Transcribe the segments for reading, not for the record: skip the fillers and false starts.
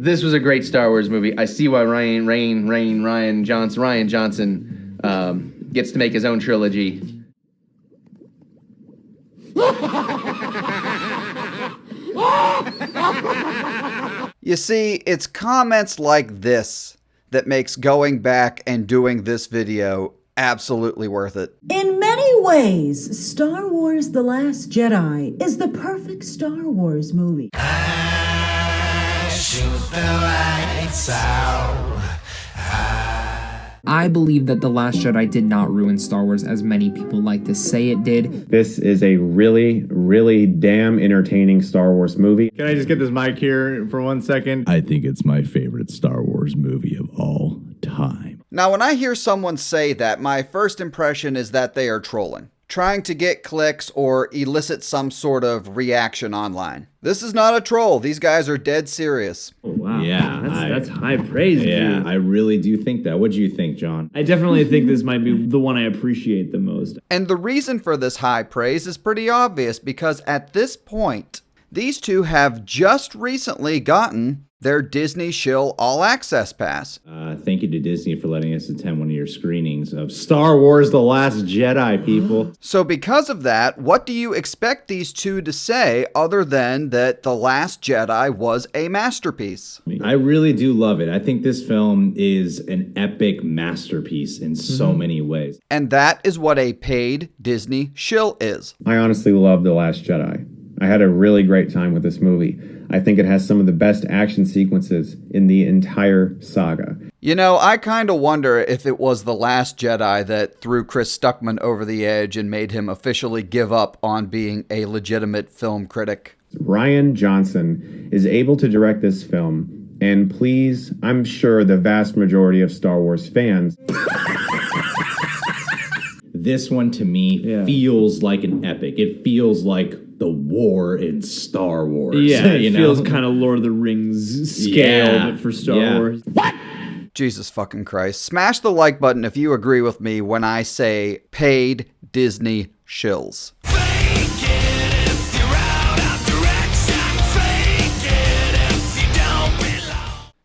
This was a great Star Wars movie. I see why Ryan Johnson gets to make his own trilogy. You see, it's comments like this that makes going back and doing this video absolutely worth it. In many ways, Star Wars The Last Jedi is the perfect Star Wars movie. Shoot the lights out. I believe that The Last Jedi did not ruin Star Wars as many people like to say it did. This is a really, really damn entertaining Star Wars movie. Can I just get this mic here for 1 second? I think it's my favorite Star Wars movie of all time. Now, when I hear someone say that, my first impression is that they are trolling, trying to get clicks or elicit some sort of reaction online. This is not a troll. These guys are dead serious. Oh, wow. Yeah. That's high praise. Yeah, dude. I really do think that. What do you think, John? I definitely think this might be the one I appreciate the most. And the reason for this high praise is pretty obvious, because at this point, these two have just recently gotten their Disney Shill All Access Pass. Thank you to Disney for letting us attend one of your screenings of Star Wars The Last Jedi, people. So because of that, what do you expect these two to say other than that The Last Jedi was a masterpiece? I really do love it. I think this film is an epic masterpiece in so many ways. And that is what a paid Disney shill is. I honestly love The Last Jedi. I had a really great time with this movie. I think it has some of the best action sequences in the entire saga. You know, I kind of wonder if it was The Last Jedi that threw Chris Stuckman over the edge and made him officially give up on being a legitimate film critic. Ryan Johnson is able to direct this film, and please, I'm sure the vast majority of Star Wars fans... This one, to me, feels like an epic. It feels like the war in Star Wars. Yeah, it feels kind of Lord of the Rings scale, but for Star Wars. What? Jesus fucking Christ. Smash the like button if you agree with me when I say paid Disney shills.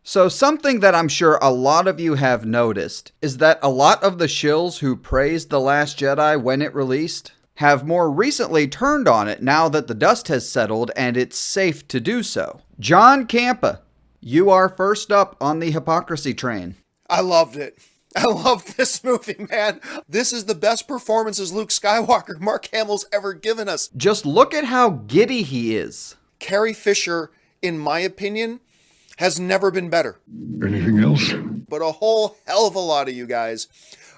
So something that I'm sure a lot of you have noticed is that a lot of the shills who praised The Last Jedi when it released have more recently turned on it now that the dust has settled and it's safe to do so. John Campa, you are first up on the hypocrisy train. I loved it. I love this movie, man. This is the best performance as Luke Skywalker Mark Hamill's ever given us. Just look at how giddy he is. Carrie Fisher, in my opinion, has never been better. Anything else? But a whole hell of a lot of you guys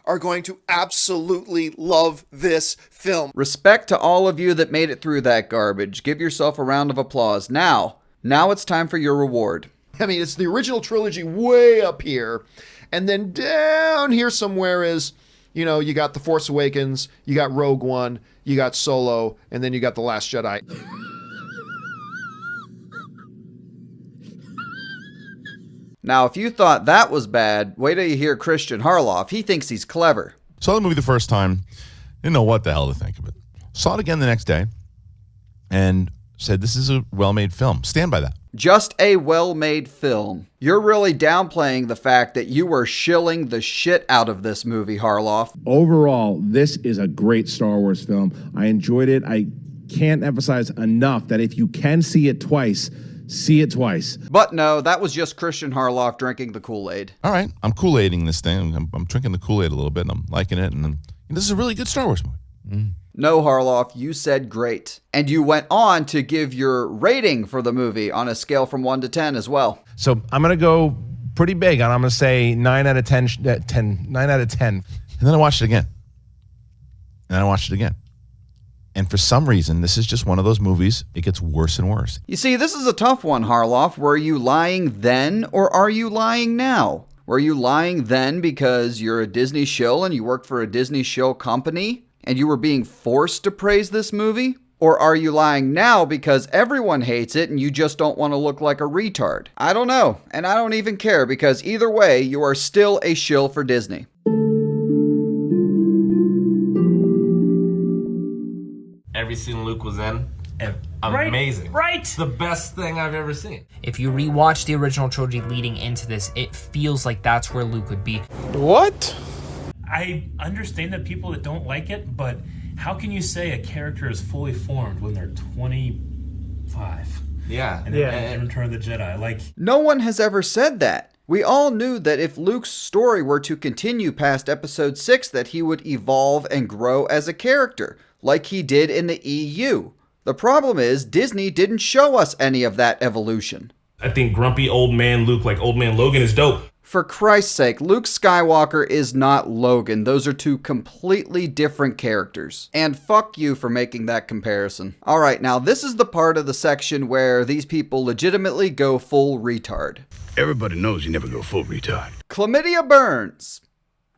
are going to absolutely love this film. Respect to all of you that made it through that garbage. Give yourself a round of applause. Now it's time for your reward. I mean, it's the original trilogy way up here. And then down here somewhere is, you know, you got The Force Awakens, you got Rogue One, you got Solo, and then you got The Last Jedi. Now, if you thought that was bad, wait till you hear Christian Harloff. He thinks he's clever. Saw the movie the first time, didn't know what the hell to think of it. Saw it again the next day, and said, this is a well-made film. Stand by that. Just a well-made film. You're really downplaying the fact that you were shilling the shit out of this movie, Harloff. Overall, this is a great Star Wars film. I enjoyed it. I can't emphasize enough that if you can see it twice, see it twice. But no, that was just Christian Harloff drinking the Kool-Aid. All right, I'm Kool-Aiding this thing. I'm drinking the Kool-Aid a little bit, and I'm liking it, and this is a really good Star Wars movie. No, Harloff, you said great. And you went on to give your rating for the movie on a scale from 1 to 10 as well. So I'm going to go pretty big, and I'm going to say 9 out of 10, 9 out of 10. And then I watched it again. And I watched it again. And for some reason, this is just one of those movies, it gets worse and worse. You see, this is a tough one, Harloff. Were you lying then, or are you lying now? Were you lying then because you're a Disney shill and you work for a Disney shill company, and you were being forced to praise this movie? Or are you lying now because everyone hates it and you just don't want to look like a retard? I don't know, and I don't even care, because either way, you are still a shill for Disney. Every scene Luke was in, and amazing. Right. The best thing I've ever seen. If you rewatch the original trilogy leading into this, it feels like that's where Luke would be. What? I understand that people that don't like it, but how can you say a character is fully formed when they're 25? Yeah. And Return of the Jedi. Like, no one has ever said that. We all knew that if Luke's story were to continue past episode 6, that he would evolve and grow as a character, like he did in the EU. The problem is, Disney didn't show us any of that evolution. I think grumpy old man Luke, like old man Logan, is dope. For Christ's sake, Luke Skywalker is not Logan. Those are two completely different characters. And fuck you for making that comparison. Alright, now this is the part of the section where these people legitimately go full retard. Everybody knows you never go full retard. Chlamydia Burns.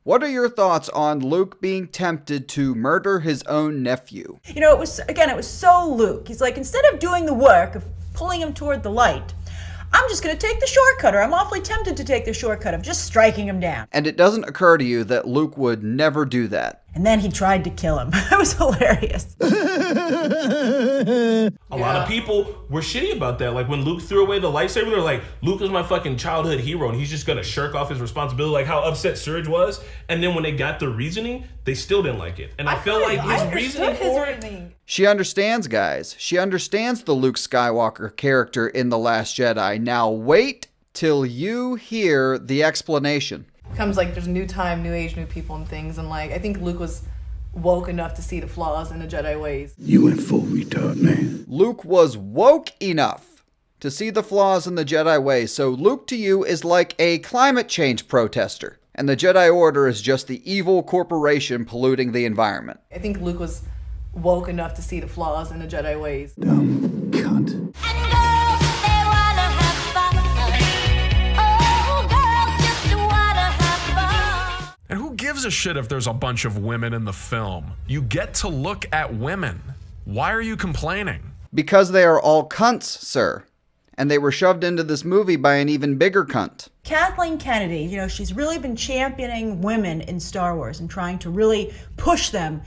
What are your thoughts on Luke being tempted to murder his own nephew? You know, it was so Luke. He's like, instead of doing the work of pulling him toward the light, I'm just going to take the shortcut, or I'm awfully tempted to take the shortcut of just striking him down. And it doesn't occur to you that Luke would never do that. And then he tried to kill him. It was hilarious. A lot of people were shitty about that. Like when Luke threw away the lightsaber, they're like, Luke is my fucking childhood hero and he's just gonna shirk off his responsibility, like how upset Surge was. And then when they got the reasoning, they still didn't like it. And I felt like his reasoning for it. She understands, guys. She understands the Luke Skywalker character in The Last Jedi. Now wait till you hear the explanation. Comes like there's new time, new age, new people and things, and like I think Luke was woke enough to see the flaws in the Jedi ways. You went full retard, man. Luke was woke enough to see the flaws in the Jedi ways, so Luke to you is like a climate change protester, and the Jedi Order is just the evil corporation polluting the environment. I think Luke was woke enough to see the flaws in the Jedi ways. Dumb cunt. And who gives a shit if there's a bunch of women in the film? You get to look at women. Why are you complaining? Because they are all cunts, sir. And they were shoved into this movie by an even bigger cunt. Kathleen Kennedy, you know, she's really been championing women in Star Wars and trying to really push them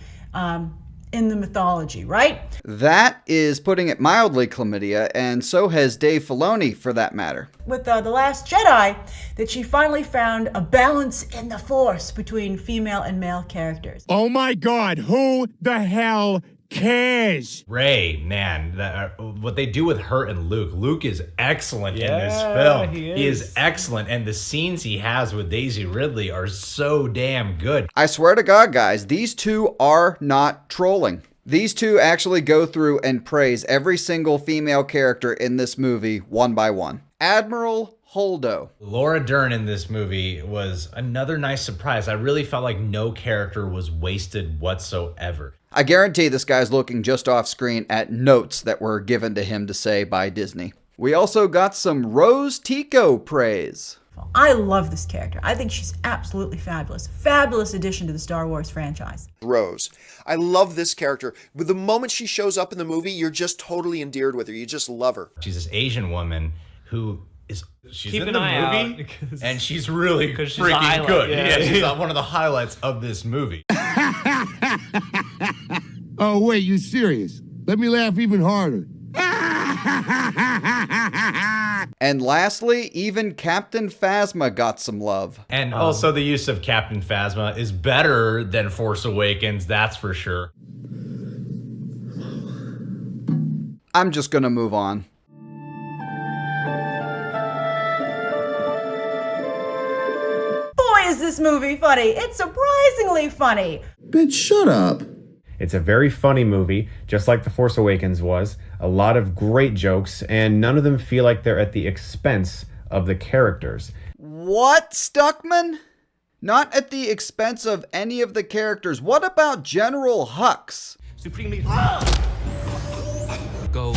in the mythology, right? That is putting it mildly, chlamydia, and so has Dave Filoni, for that matter. With The Last Jedi, that she finally found a balance in the Force between female and male characters. Oh my God, who the hell cares? Rey, man, what they do with her and Luke is excellent in this film. He is excellent, and the scenes he has with Daisy Ridley are so damn good. I swear to God, guys, these two are not trolling. These two actually go through and praise every single female character in this movie one by one. Admiral Holdo. Laura Dern in this movie was another nice surprise. I really felt like no character was wasted whatsoever. I guarantee this guy's looking just off screen at notes that were given to him to say by Disney. We also got some Rose Tico praise. I love this character. I think she's absolutely fabulous. Fabulous addition to the Star Wars franchise. Rose. I love this character. But the moment she shows up in the movie, you're just totally endeared with her. You just love her. She's this Asian woman who she's Keep in an the eye movie, out, and she's really she's a freaking highlight, good. yeah. She's one of the highlights of this movie. Oh, wait, you serious? Let me laugh even harder. And lastly, even Captain Phasma got some love. And also the use of Captain Phasma is better than Force Awakens, that's for sure. I'm just gonna move on. Boy, is this movie funny. It's surprisingly funny. Bitch, shut up. It's a very funny movie, just like The Force Awakens was. A lot of great jokes, and none of them feel like they're at the expense of the characters. What, Stuckman? Not at the expense of any of the characters. What about General Hux? Supremely. Go.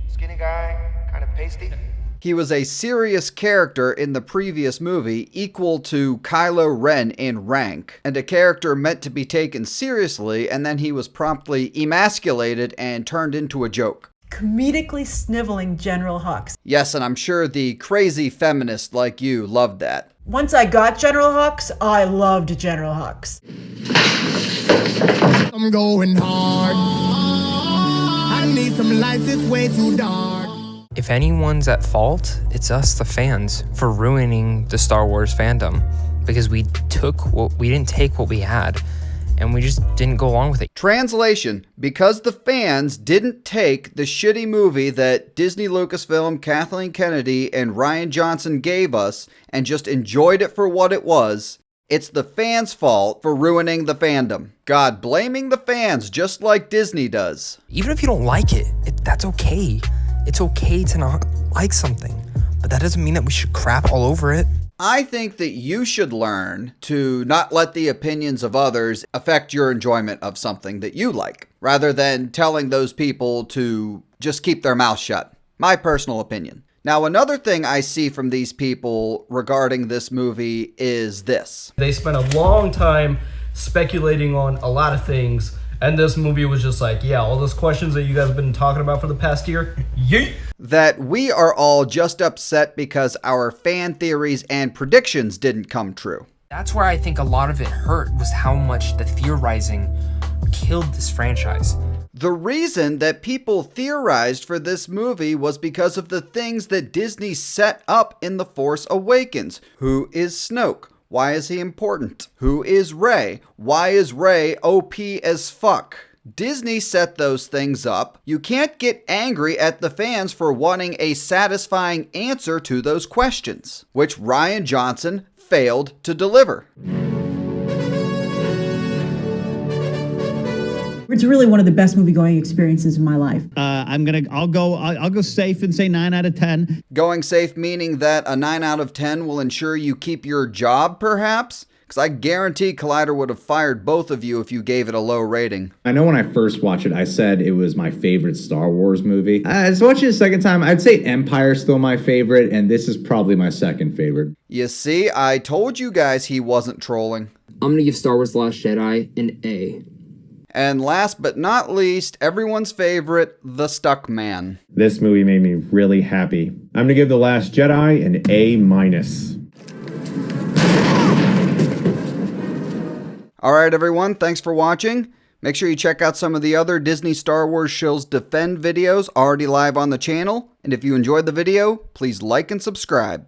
Skinny guy, kind of pasty. He was a serious character in the previous movie, equal to Kylo Ren in rank, and a character meant to be taken seriously, and then he was promptly emasculated and turned into a joke. Comedically sniveling General Hux. Yes, and I'm sure the crazy feminist like you loved that. Once I got General Hux, I loved General Hux. I'm going hard. some lights, it's way too dark. If anyone's at fault, it's us, the fans, for ruining the Star Wars fandom. Because we didn't take what we had, and we just didn't go along with it. Translation: because the fans didn't take the shitty movie that Disney, Lucasfilm, Kathleen Kennedy, and Rian Johnson gave us and just enjoyed it for what it was, it's the fans' fault for ruining the fandom. God blaming the fans just like Disney does. Even if you don't like it, that's okay. It's okay to not like something, but that doesn't mean that we should crap all over it. I think that you should learn to not let the opinions of others affect your enjoyment of something that you like, rather than telling those people to just keep their mouth shut. My personal opinion. Now, another thing I see from these people regarding this movie is this. They spent a long time speculating on a lot of things, and this movie was just like, yeah, all those questions that you guys have been talking about for the past year, yeet. That we are all just upset because our fan theories and predictions didn't come true. That's where I think a lot of it hurt, was how much the theorizing killed this franchise. The reason that people theorized for this movie was because of the things that Disney set up in The Force Awakens. Who is Snoke? Why is he important? Who is Rey? Why is Rey OP as fuck? Disney set those things up. You can't get angry at the fans for wanting a satisfying answer to those questions, which Rian Johnson failed to deliver. It's really one of the best movie-going experiences in my life. I'll go safe and say 9 out of 10. Going safe meaning that a 9 out of 10 will ensure you keep your job, perhaps? Because I guarantee Collider would have fired both of you if you gave it a low rating. I know when I first watched it, I said it was my favorite Star Wars movie. As I watched it a second time, I'd say Empire's still my favorite, and this is probably my second favorite. You see, I told you guys he wasn't trolling. I'm going to give Star Wars The Last Jedi an A. And last but not least, everyone's favorite, The Stuck Man. This movie made me really happy. I'm going to give The Last Jedi an A-. Alright everyone, thanks for watching. Make sure you check out some of the other Disney Star Wars Shills Defend videos already live on the channel. And if you enjoyed the video, please like and subscribe.